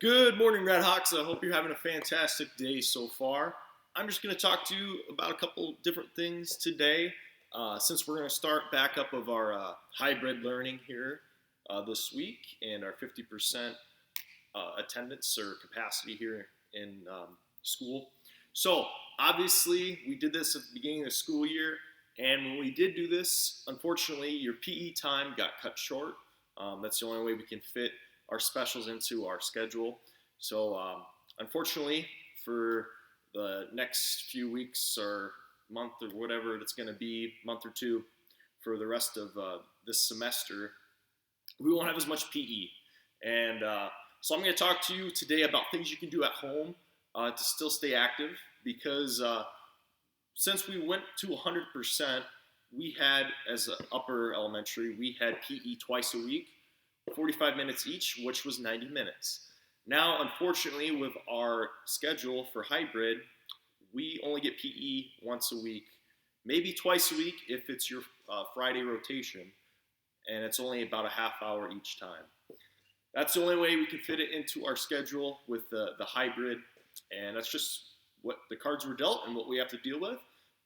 Good morning, Redhawks. I hope you're having a fantastic day so far. I'm just going to talk to you about a couple different things today. Since we're going to start back up of our hybrid learning here this week and our 50% attendance or capacity here in school. So obviously we did this at the beginning of the school year, and when we did do this, unfortunately your PE time got cut short. That's the only way we can fit our specials into our schedule. So unfortunately for the next few weeks or month or whatever it's going to be, month or two, for the rest of this semester, we won't have as much PE. And so I'm going to talk to you today about things you can do at home to still stay active, because since we went to 100%, we had, as an upper elementary, we had PE twice a week, 45 minutes each, which was 90 minutes. Now, unfortunately, with our schedule for hybrid, we only get PE once a week, maybe twice a week if it's your Friday rotation, and it's only about a half hour each time. That's the only way we can fit it into our schedule with the hybrid, and that's just what the cards were dealt and what we have to deal with.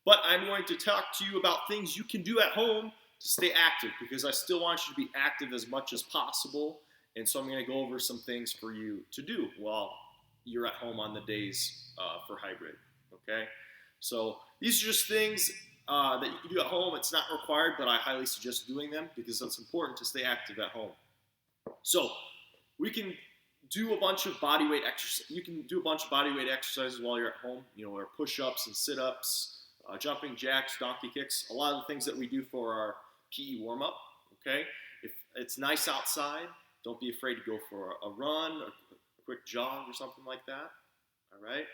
But I'm going to talk to you about things you can do at home to stay active, because I still want you to be active as much as possible. And so I'm going to go over some things for you to do while you're at home on the days for hybrid. Okay, so these are just things that you can do at home. It's not required, but I highly suggest doing them because it's important to stay active at home. So we can do a bunch of body weight exercises. You can do a bunch of body weight exercises while you're at home. Or push-ups and sit-ups, jumping jacks, donkey kicks, a lot of the things that we do for our PE warm-up. Okay, if it's nice outside, don't be afraid to go for a run, a quick jog, or something like that. All right.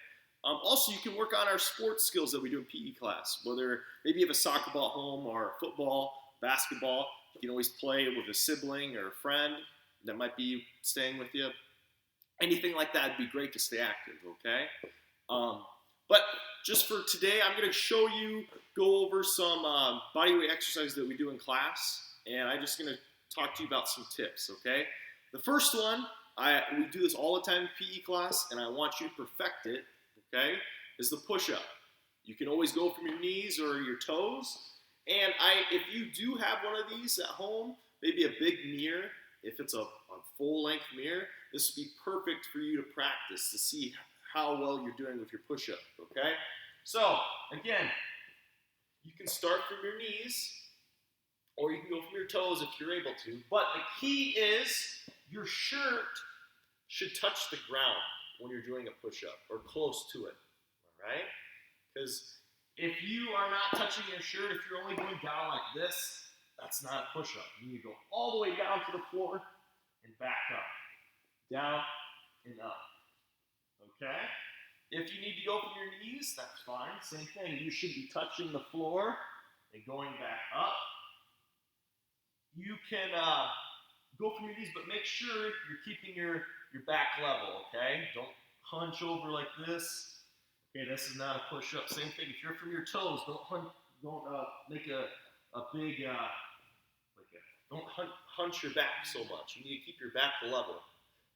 Also, you can work on our sports skills that we do in PE class. Whether maybe you have a soccer ball at home or football, basketball, you can always play with a sibling or a friend that might be staying with you. Anything like that would be great to stay active, okay? But just for today, I'm going to go over some bodyweight exercises that we do in class, and I'm just going to talk to you about some tips, okay? The first one, we do this all the time in PE class, and I want you to perfect it, okay, is the push-up. You can always go from your knees or your toes, and if you do have one of these at home, maybe a big mirror, if it's a full-length mirror, this would be perfect for you to practice to see how well you're doing with your push-up, okay? So, again, you can start from your knees, or you can go from your toes if you're able to, but the key is your shirt should touch the ground when you're doing a push-up, or close to it, all right? Because if you are not touching your shirt, if you're only going down like this, that's not a push-up. You need to go all the way down to the floor and back up, down and up, okay? If you need to go from your knees, that's fine. Same thing. You should be touching the floor and going back up. You can go from your knees, but make sure you're keeping your back level, okay? Don't hunch over like this. Okay, this is not a push-up. Same thing. If you're from your toes, don't make a big, don't hunch your back so much. You need to keep your back level,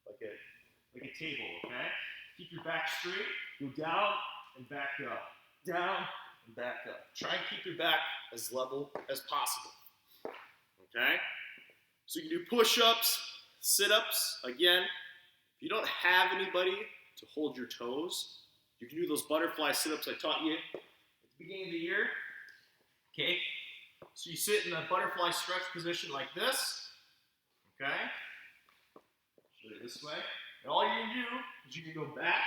like a table, okay? Keep your back straight. Go down and back up. Down and back up. Try and keep your back as level as possible. Okay? So you can do push-ups, sit-ups. Again, if you don't have anybody to hold your toes, you can do those butterfly sit-ups I taught you at the beginning of the year. Okay? So you sit in a butterfly stretch position like this. Okay? Show it this way. And all you can do is you can go back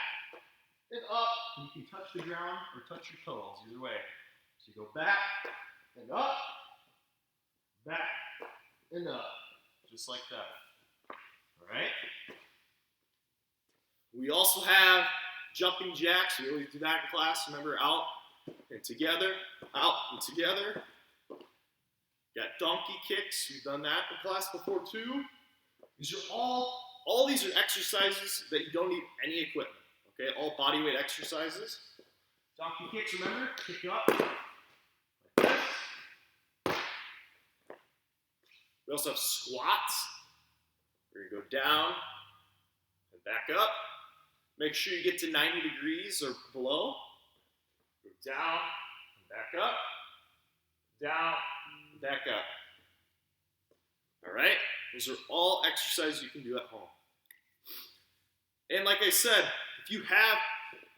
and up, and you can touch the ground or touch your toes, either way. So you go back and up, back and up, just like that. All right? We also have jumping jacks. We always do that in class. Remember, out and together, out and together. Got donkey kicks. We've done that in class before too. These are all these are exercises that you don't need any equipment. Okay, all body weight exercises. Donkey kicks, remember, kick up like this. We also have squats. Where you go down And back up. Make sure you get to 90 degrees or below. Go down, back up, down, back up. All right? Those are all exercises you can do at home. And like I said, if you have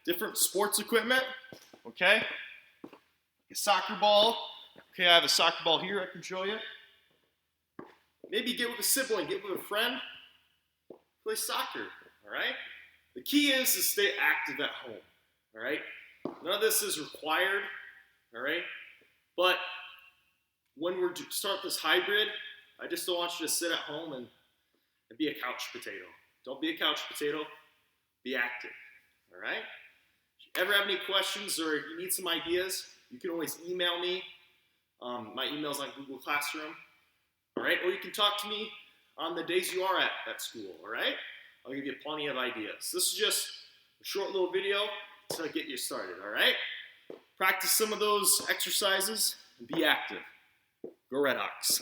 different sports equipment, okay, a soccer ball, okay, I have a soccer ball here I can show you. Maybe get with a sibling, get with a friend, play soccer, all right? The key is to stay active at home, all right? None of this is required, all right? But when we start this hybrid, I just don't want you to sit at home and be a couch potato. Don't be a couch potato, be active, all right? If you ever have any questions or you need some ideas, you can always email me. My email's on Google Classroom, all right? Or you can talk to me on the days you are at school, all right? I'll give you plenty of ideas. This is just a short little video to get you started, all right? Practice some of those exercises and be active. Go Redhawks.